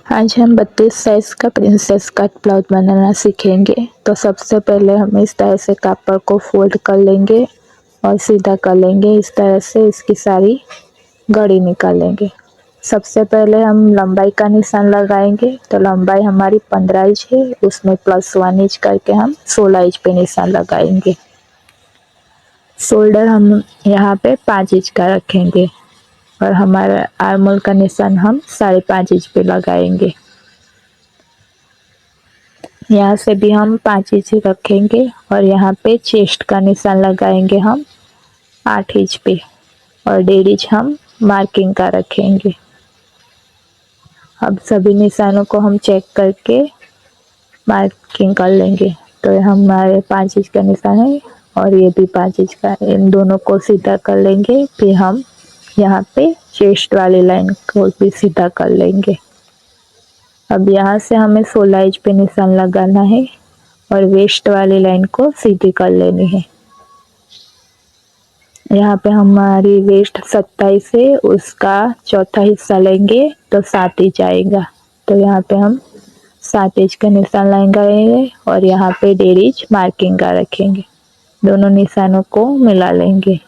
आज हम 32 साइज का प्रिंसेस कट ब्लाउज बनाना सीखेंगे। तो सबसे पहले हम इस तरह से कापड़ को फोल्ड कर लेंगे और सीधा कर लेंगे। इस तरह से इसकी सारी गड़ी निकालेंगे। सबसे पहले हम लंबाई का निशान लगाएंगे। तो लंबाई हमारी 15 इंच है, उसमें +1 इंच करके हम 16 इंच पे निशान लगाएंगे। शोल्डर हम यहाँ पे 5 इंच का रखेंगे और हमारा आर्म होल का निशान हम 5.5 इंच पे लगाएंगे। यहाँ से भी हम 5 इंच रखेंगे और यहाँ पे चेस्ट का निशान लगाएंगे हम 8 इंच पे और 1.5 इंच हम मार्किंग का रखेंगे। अब सभी निशानों को हम चेक करके मार्किंग कर लेंगे। तो हमारे 5 इंच का निशान है और ये भी 5 इंच का, इन दोनों को सीधा कर लेंगे। फिर हम यहाँ पे चेस्ट वाली लाइन को भी सीधा कर लेंगे। अब यहाँ से हमें 16 इंच पे निशान लगाना है और वेस्ट वाली लाइन को सीधी कर लेनी है। यहाँ पे हमारी वेस्ट 27 है, उसका चौथा हिस्सा लेंगे तो 7 इंच आएगा। तो यहाँ पे हम 7 इंच का निशान लगाएंगे और यहाँ पे 1.5 इंच मार्किंग का रखेंगे। दोनों निशानों को मिला लेंगे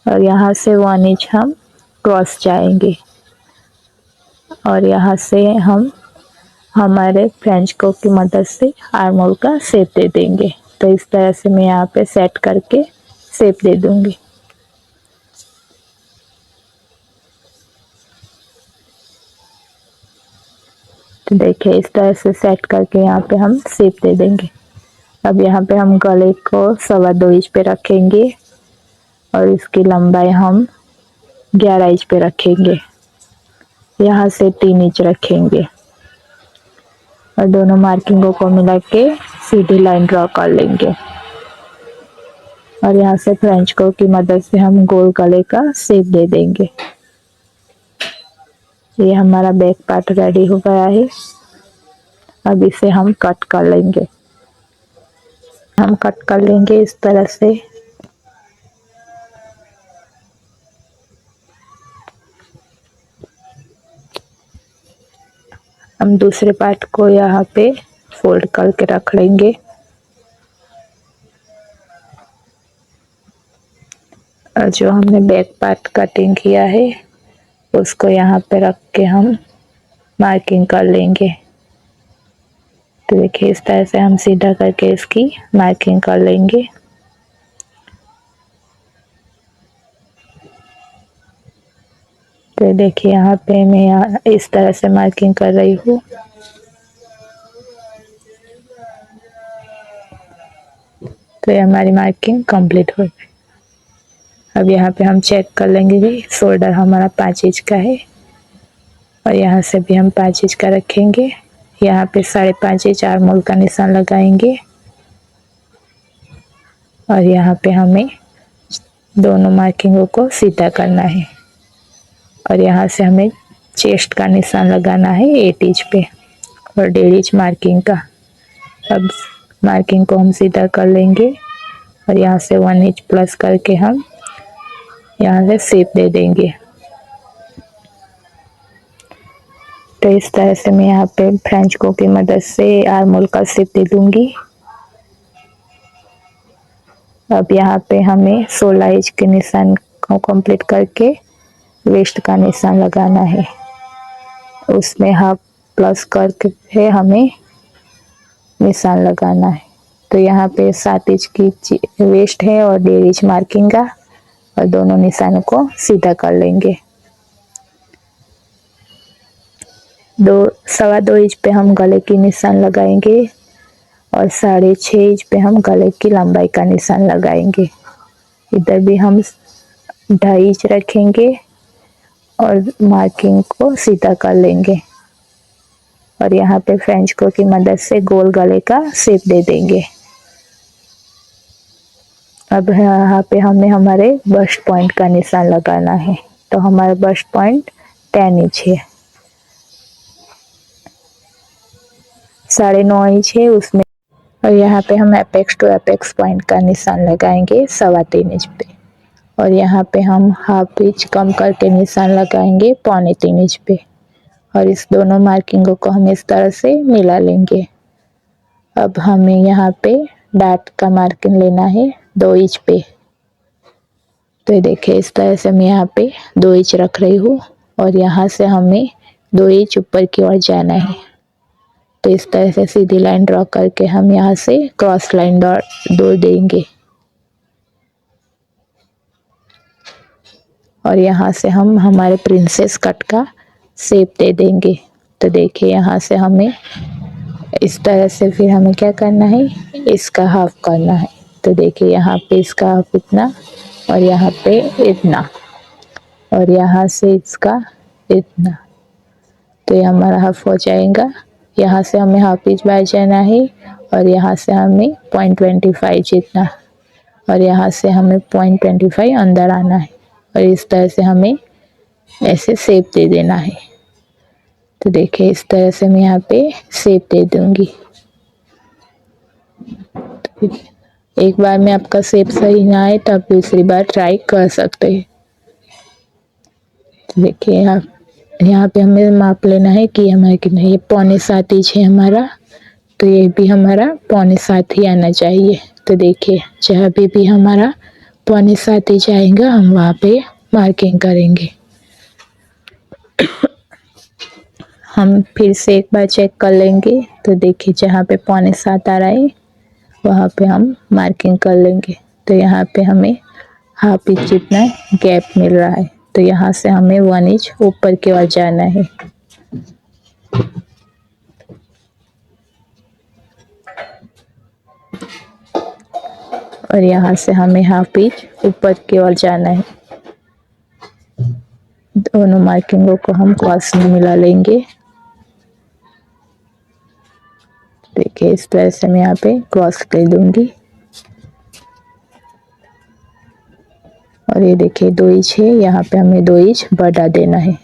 और यहाँ से 1 इंच हम क्रॉस जाएंगे और यहाँ से हम हमारे फ्रेंच को की मदद से आर्म होल का शेप दे देंगे। तो इस तरह से मैं यहाँ पे सेट करके शेप दे दूंगी। तो देखिए इस तरह से सेट करके यहाँ पे हम शेप दे देंगे। अब यहाँ पे हम गले को 2.25 इंच पे रखेंगे और इसकी लंबाई हम 11 इंच पे रखेंगे। यहाँ से 3 इंच रखेंगे और दोनों मार्किंगों को मिला के सीधी लाइन ड्रॉ कर लेंगे और यहाँ से फ्रेंच को की मदद से हम गोल गले का शेप दे देंगे। ये हमारा बैक पार्ट रेडी हो गया है। अब इसे हम कट कर लेंगे। हम कट कर लेंगे इस तरह से। हम दूसरे पार्ट को यहाँ पे फोल्ड करके रख लेंगे और जो हमने बैक पार्ट कटिंग किया है उसको यहाँ पे रख के हम मार्किंग कर लेंगे। तो देखिए इस तरह से हम सीधा करके इसकी मार्किंग कर लेंगे। तो देखिए यहाँ पे मैं इस तरह से मार्किंग कर रही हूँ। तो ये हमारी मार्किंग कंप्लीट हो गई। अब यहाँ पे हम चेक कर लेंगे कि शोल्डर हमारा 5 इंच का है और यहाँ से भी हम 5 इंच का रखेंगे। यहाँ पे 5.5 इंच आर्म होल का निशान लगाएंगे और यहाँ पे हमें दोनों मार्किंगों को सीधा करना है और यहाँ से हमें चेस्ट का निशान लगाना है 8 इंच पे और 1.5 इंच मार्किंग का। अब मार्किंग को हम सीधा कर लेंगे और यहाँ से 1 इंच प्लस करके हम यहाँ से शेप दे देंगे। तो इस तरह से मैं यहाँ पे फ्रेंच को की मदद से आर्म होल का शेप दे दूंगी। अब यहाँ पे हमें 16 इंच के निशान को कंप्लीट करके वेस्ट का निशान लगाना है। उसमें हाफ प्लस करके हमें निशान लगाना है। तो यहाँ पे 7 इंच की वेस्ट है और 1.5 इंच मार्किंग का और दोनों निशानों को सीधा कर लेंगे। 2.25 इंच पे हम गले की निशान लगाएंगे और 6.5 इंच पे हम गले की लंबाई का निशान लगाएंगे। इधर भी हम 2.5 इंच रखेंगे और मार्किंग को सीधा कर लेंगे और यहाँ पे फ्रेंच को की मदद से गोल गले का शेप दे देंगे। अब यहाँ पे हमें हमारे बस्ट पॉइंट का निशान लगाना है। तो हमारा बस्ट पॉइंट 10 इंच है, 9.5 इंच है उसमें और यहाँ पे हम एपेक्स टू एपेक्स पॉइंट का निशान लगाएंगे 3.25 इंच पे और यहाँ पे हम हाफ इंच कम करके निशान लगाएंगे 3.25 इंच पे, और इस दोनों मार्किंगों को हम इस तरह से मिला लेंगे। अब हमें यहाँ पे डाट का मार्किंग लेना है 2 इंच पे। तो ये देखिए इस तरह से मैं यहाँ पे 2 इंच रख रही हूँ और यहाँ से हमें 2 इंच ऊपर की ओर जाना है। तो इस तरह से सीधी लाइन ड्रॉ करके हम यहाँ से क्रॉस लाइन दो देंगे और यहाँ से हम हमारे प्रिंसेस कट का शेप दे देंगे। तो देखिए यहाँ से हमें इस तरह से फिर हमें क्या करना है, इसका हाफ करना है। तो देखिए यहाँ पे इसका हाफ इतना और यहाँ पे इतना और यहाँ से इसका इतना। तो ये हमारा हाफ हो जाएगा। यहाँ से हमें हाफ इंच बाहर जाना है और यहाँ से हमें 0.25 जितना और यहाँ से हमें 0.25 अंदर आना है और इस तरह से हमें ऐसे शेप दे देना है। तो देखिए इस तरह से मैं यहाँ पे शेप दे दूंगी। तो एक बार में आपका शेप सही ना आए तो आप दूसरी बार ट्राई कर सकते हैं। तो देखिए यहाँ पे हमें माप लेना है कि हमारे कितना, ये 6.25 इंच है हमारा, तो ये भी हमारा 6.25 ही आना चाहिए। तो देखिए जहाँ भी हमारा 6.25 इंच आएगा हम वहाँ पे मार्किंग करेंगे। हम फिर से एक बार चेक कर लेंगे। तो देखिए जहाँ पे 6.25 आ रहा है वहाँ पे हम मार्किंग कर लेंगे। तो यहाँ पे हमें हाफ इंच जितना गैप मिल रहा है, तो यहाँ से हमें 1 इंच ऊपर की ओर जाना है। और यहाँ से हमें हाफ इंच ऊपर की ओर जाना है। दोनों मार्किंगों को हम क्रॉस में मिला लेंगे। देखिए इस तरह से मैं यहाँ पे क्रॉस कर दूंगी और ये देखिए 2 इंच है, यहाँ पे हमें 2 इंच बढ़ा देना है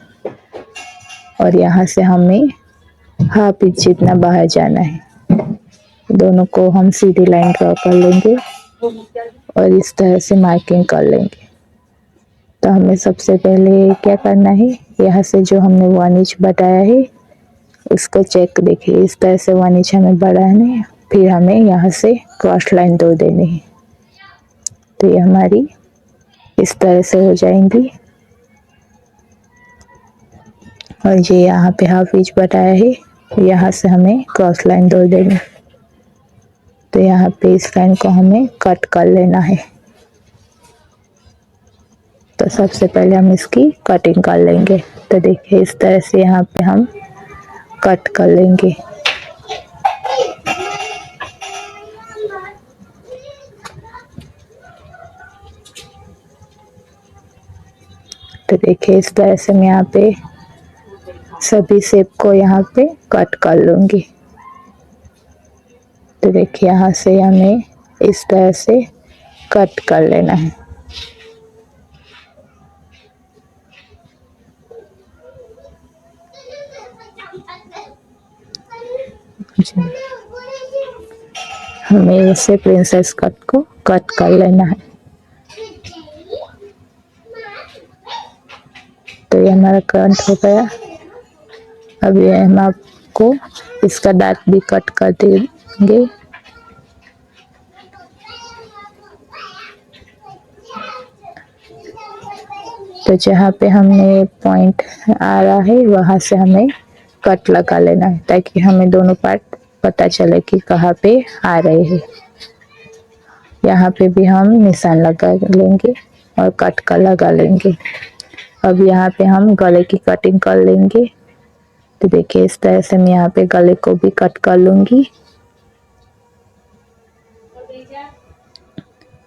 और यहाँ से हमें हाफ इंच जितना बाहर जाना है। दोनों को हम सीधी लाइन ड्रॉ कर लेंगे और इस तरह से मार्किंग कर लेंगे। तो हमें सबसे पहले क्या करना है, यहाँ से जो हमने 1 इंच बढ़ाया है उसको चेक, देखिए इस तरह से 1 इंच हमें बढ़ाना है, फिर हमें यहाँ से क्रॉस लाइन 2 देनी है। तो ये हमारी इस तरह से हो जाएंगी और ये यहाँ पे हाफ इंच बढ़ाया है, यहाँ से हमें क्रॉस लाइन 2 देनी। तो यहाँ पे इस लाइन को हमें कट कर लेना है। तो सबसे पहले हम इसकी कटिंग कर लेंगे। तो देखिए इस तरह से यहाँ पे हम कट कर लेंगे। तो देखिए इस तरह से मैं यहाँ पे सभी शेप को यहाँ पे कट कर लूँगी। तो देखिए यहाँ से हमें इस तरह से कट कर लेना है। हमें इसे प्रिंसेस कट को कट कर लेना है। तो ये हमारा कट हो गया। अब ये हम आपको इसका दांत भी कट कर देंगे। तो जहाँ पे हमने पॉइंट आ रहा है वहाँ से हमें कट लगा लेना है ताकि हमें दोनों पार्ट पता चले कि कहाँ पे आ रहे हैं। यहाँ पे भी हम निशान लगा लेंगे और कट का लगा लेंगे। अब यहाँ पे हम गले की कटिंग कर लेंगे। तो देखिए इस तरह से मैं यहाँ पे गले को भी कट कर लूँगी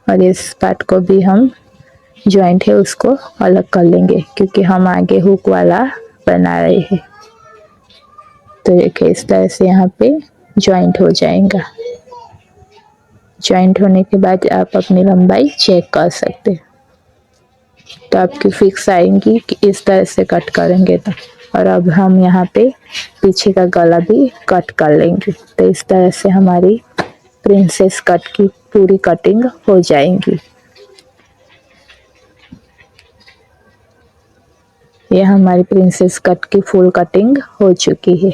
और इस पार्ट को भी हम जॉइंट है उसको अलग कर लेंगे क्योंकि हम आगे हुक वाला बना रहे हैं। तो देखिए इस तरह से यहाँ पे जॉइंट हो जाएगा। जॉइंट होने के बाद आप अपनी लंबाई चेक कर सकते हैं। तो आपकी फिक्स आएंगी कि इस तरह से कट करेंगे तो। और अब हम यहाँ पे पीछे का गला भी कट कर लेंगे। तो इस तरह से हमारी प्रिंसेस कट की पूरी कटिंग हो जाएगी। ये हमारी प्रिंसेस कट की फुल कटिंग हो चुकी है।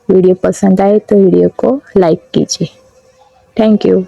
वीडियो पसंद आए तो वीडियो को लाइक कीजिए। Thank you.